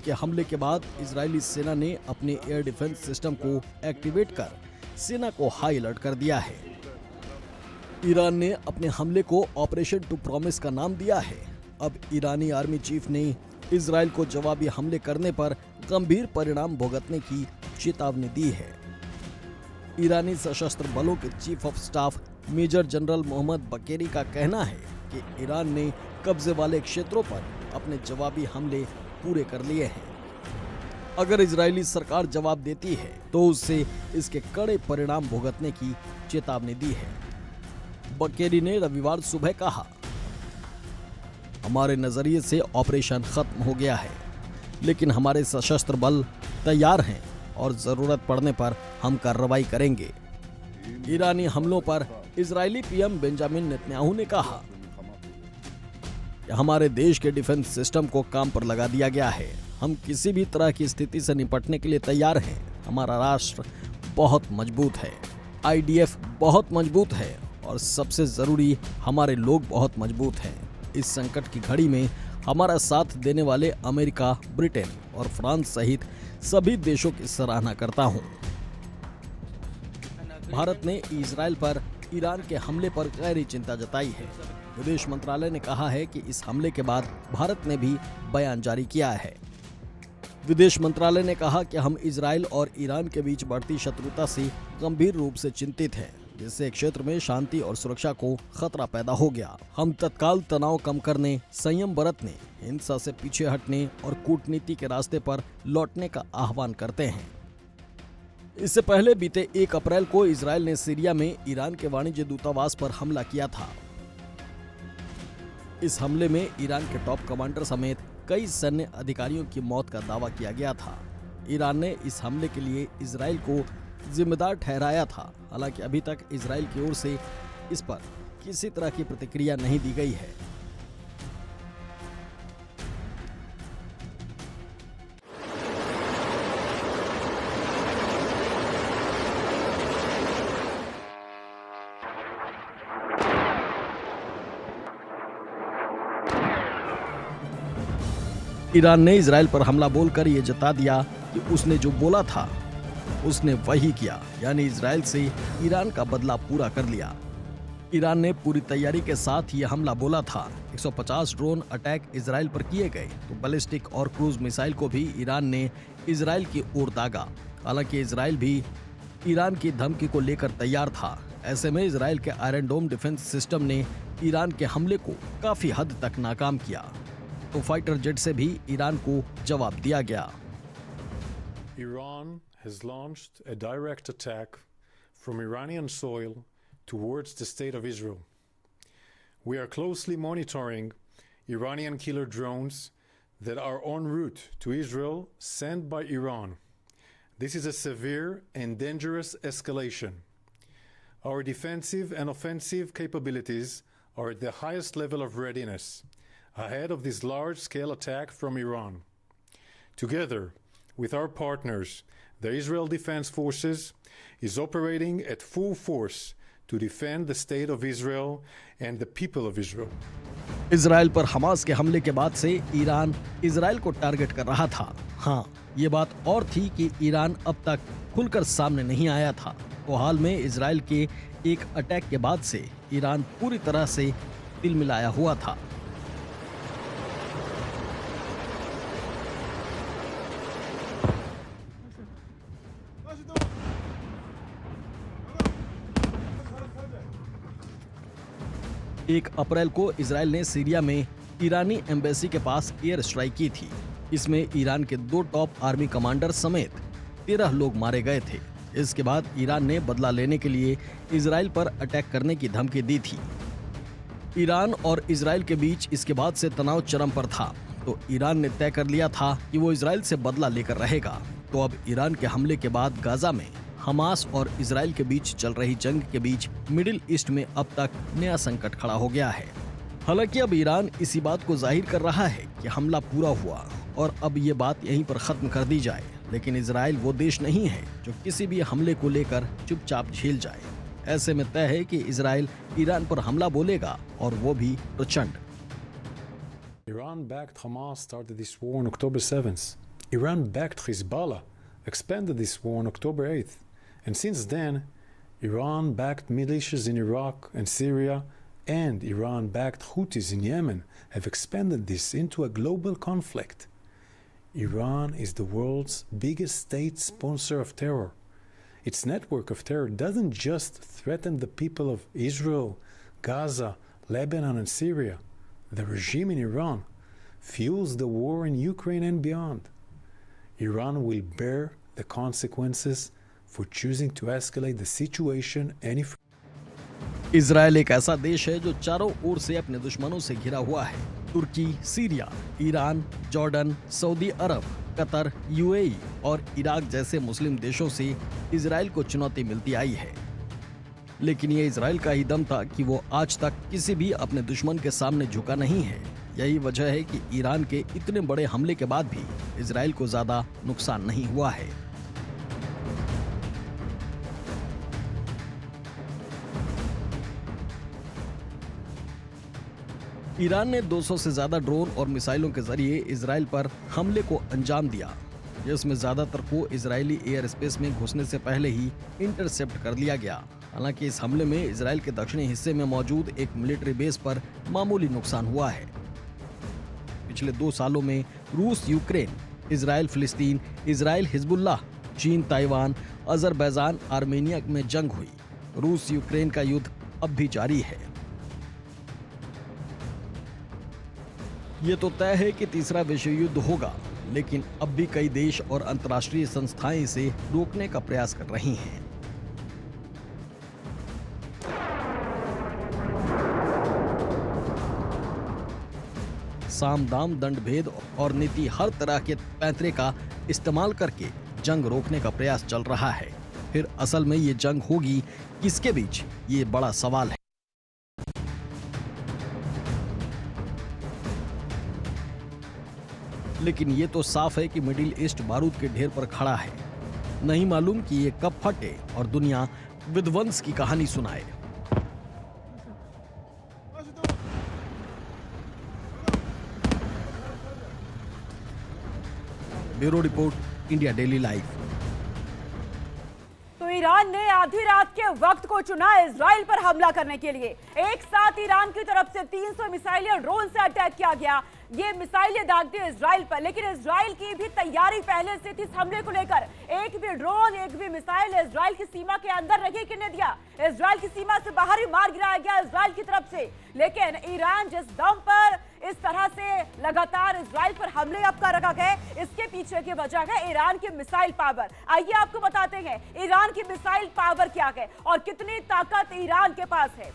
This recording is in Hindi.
के हमले के बाद इजरायली सेना ने अपने एयर डिफेंस सिस्टम को एक्टिवेट कर सेना को हाई अलर्ट कर दिया है। ईरान ने अपने हमले को ऑपरेशन टू प्रॉमिस का नाम दिया है। अब ईरानी आर्मी चीफ ने इजरायल को जवाबी हमले करने पर गंभीर परिणाम भुगतने की चेतावनी दी है। ईरानी सशस्त्र बलों के chief of staff major general Mohammad Bagheri का कहना है कि ईरान ने कब्जे वाले क्षेत्रों पर अपने जवाबी हमले पूरे कर लिए हैं। अगर इजरायली सरकार जवाब देती है तो उससे इसके कड़े परिणाम भुगतने की चेतावनी दी है। बकेरी ने रविवार सुबह कहा, हमारे नजरिए से ऑपरेशन खत्म हो गया है, लेकिन हमारे सशस्त्र बल तैयार हैं और जरूरत पड़ने पर हम कार्रवाई करेंगे। ईरानी हमलों पर इजरायली पीएम बेंजामिन नेतन्याहू ने कहा, हमारे देश के डिफेंस सिस्टम को काम पर लगा दिया गया है। हम किसी भी तरह की स्थिति से निपटने के लिए तैयार हैं। हमारा राष्ट्र बहुत मजबूत है, आईडीएफ बहुत मजबूत है और सबसे जरूरी हमारे लोग बहुत मजबूत हैं। इस संकट की घड़ी में हमारा साथ देने वाले अमेरिका, ब्रिटेन और फ्रांस सहित सभी देशों की सराहना करता हूं। भारत ने इजरायल पर ईरान के हमले पर गहरी चिंता जताई है। विदेश मंत्रालय ने कहा है कि इस हमले के बाद भारत ने भी बयान जारी किया है। विदेश मंत्रालय ने कहा कि हम इजरायल और ईरान के बीच बढ़ती शत्रुता से गंभीर रूप से चिंतित हैं, जिससे क्षेत्र में शांति और सुरक्षा को खतरा पैदा हो गया। हम तत्काल तनाव कम करने, संयम बरतने, हिंसा से पीछे हटने और कूटनीति के रास्ते पर लौटने का आह्वान करते हैं। इससे पहले बीते 1 अप्रैल को इजरायल ने सीरिया में ईरान के वाणिज्य दूतावास पर हमला किया था। इस हमले में ईरान के टॉप कमांडर समेत कई सैन्य अधिकारियों की मौत का दावा किया गया था। ईरान ने इस हमले के लिए इजरायल को जिम्मेदार ठहराया था। हालांकि अभी तक इजरायल की ओर से इस पर किसी तरह की प्रतिक्रिया नहीं दी गई है। ईरान ने इजरायल पर हमला बोलकर ये जता दिया कि उसने जो बोला था उसने वही किया, यानी इजरायल से ईरान का बदला पूरा कर लिया। ईरान ने पूरी तैयारी के साथ ये हमला बोला था। 150 ड्रोन अटैक इजरायल पर किए गए तो बैलिस्टिक और क्रूज मिसाइल को भी ईरान ने इजरायल की ओर दागा। हालांकि इजरायल भी ईरान की धमकी को लेकर तैयार था। ऐसे में इजरायल के आयरन डोम डिफेंस सिस्टम ने ईरान के हमले को काफी हद तक नाकाम किया, तो फाइटर जेट से भी ईरान को जवाब दिया गया। Iran has launched a direct attack from Iranian soil towards the state of Israel. We are closely monitoring Iranian killer drones that are en route to Israel sent by Iran. This is a severe and dangerous escalation. Our defensive and offensive capabilities are at the highest level of readiness ahead of this large-scale attack from Iran. Together with our partners, the Israel Defense Forces is operating at full force to defend the state of Israel and the people of Israel. Israel पर हमास के हमले के बाद से ईरान इजरायल को टारगेट कर रहा था। हाँ, ये बात और थी कि ईरान अब तक खुलकर सामने नहीं आया था। तो हाल में इजरायल के एक अटैक के बाद से ईरान पूरी तरह से तिलमिलाया हुआ था। एक अप्रैल को इजरायल ने सीरिया में ईरानी एम्बेसी के पास एयर स्ट्राइक की थी। इसमें ईरान के 2 टॉप आर्मी कमांडर समेत 13 लोग मारे गए थे। इसके बाद ईरान ने बदला लेने के लिए इजरायल पर अटैक करने की धमकी दी थी। ईरान और इजरायल के बीच इसके बाद से तनाव चरम पर था, तो ईरान ने तय कर लिया था कि वो इजरायल से बदला लेकर रहेगा। तो अब ईरान के हमले के बाद गाजा में हमास और इजरायल के बीच चल रही जंग के बीच मिडिल ईस्ट में अब तक नया संकट खड़ा हो गया है। हालांकि अब ईरान इसी बात को जाहिर कर रहा है कि हमला पूरा हुआ और अब ये बात यहीं पर खत्म कर दी जाए, लेकिन इजरायल वो देश नहीं है जो किसी भी हमले को लेकर चुपचाप झेल जाए। ऐसे में तय है कि इजरायल ईरान पर हमला बोलेगा और वो भी प्रचंड। Iran-backed Hamas started this war on October 7th. Iran-backed Hezbollah expanded this war on October 8th, and since then, Iran-backed militias in Iraq and Syria and Iran-backed Houthis in Yemen have expanded this into a global conflict. Iran is the world's biggest state sponsor of terror. Its network of terror doesn't just threaten the people of Israel, Gaza, Lebanon, and Syria. The regime in Iran fuels the war in Ukraine and beyond. Iran will bear the consequences for choosing to escalate the situation any further. Israel एक ऐसा देश है जो चारों ओर से अपने दुश्मनों से घिरा हुआ है। तुर्की, सीरिया, ईरान, जॉर्डन, सऊदी अरब, कतर, यूएई और इराक जैसे मुस्लिम देशों से इजराइल को चुनौती मिलती आई है। लेकिन ये इजराइल का ही दम था कि वो आज तक किसी भी अपने दुश्मन के सामने झुका नहीं है। यही वजह है कि ईरान के इतने बड़े हमले के बाद भी इजराइल को ज्यादा नुकसान नहीं हुआ है। ईरान ने 200 से ज्यादा ड्रोन और मिसाइलों के जरिए इजराइल पर हमले को अंजाम दिया, जिसमें ज्यादातर को इजरायली एयर स्पेस में घुसने से पहले ही इंटरसेप्ट कर लिया गया। हालांकि इस हमले में इजराइल के दक्षिणी हिस्से में मौजूद एक मिलिट्री बेस पर मामूली नुकसान हुआ है। पिछले 2 सालों में रूस यूक्रेन, इजराइल फिलिस्तीन, इजराइल हिजबुल्लाह, चीन ताइवान, अजरबैजान आर्मेनिया में जंग हुई। रूस यूक्रेन का युद्ध अब भी जारी है। ये तो तय है कि तीसरा विश्व युद्ध होगा, लेकिन अब भी कई देश और अंतर्राष्ट्रीय संस्थाएं इसे रोकने का प्रयास कर रही हैं। साम दाम दंड भेद और नीति हर तरह के पैंतरे का इस्तेमाल करके जंग रोकने का प्रयास चल रहा है। फिर असल में ये जंग होगी किसके बीच, ये बड़ा सवाल है। लेकिन ये तो साफ है कि मिडिल ईस्ट बारूद के ढेर पर खड़ा है। नहीं मालूम कि ये कब फटे और दुनिया विध्वंस की कहानी सुनाए। Bureau report, India daily live. तो ईरान ने आधी रात के वक्त को चुना इजराइल पर हमला करने के लिए। एक साथ ईरान की तरफ से 300 मिसाइलें और ड्रोन से अटैक किया गया। ये मिसाइलें दागती इजराइल पर, लेकिन इजराइल की भी तैयारी पहले से थी इस हमले को लेकर। एक भी ड्रोन, एक भी मिसाइल इजराइल की सीमा के अंदर नहीं गिरने दिया। इजराइल की सीमा से बाहर ही मार गिराया गया इजराइल की तरफ से। लेकिन ईरान जिस दम पर इस तरह से लगातार इजराइल पर हमले अब कर रखा गया, इसके पीछे की वजह है ईरान की मिसाइल पावर। आइए आपको बताते हैं ईरान की मिसाइल पावर क्या है और कितनी ताकत ईरान के पास है।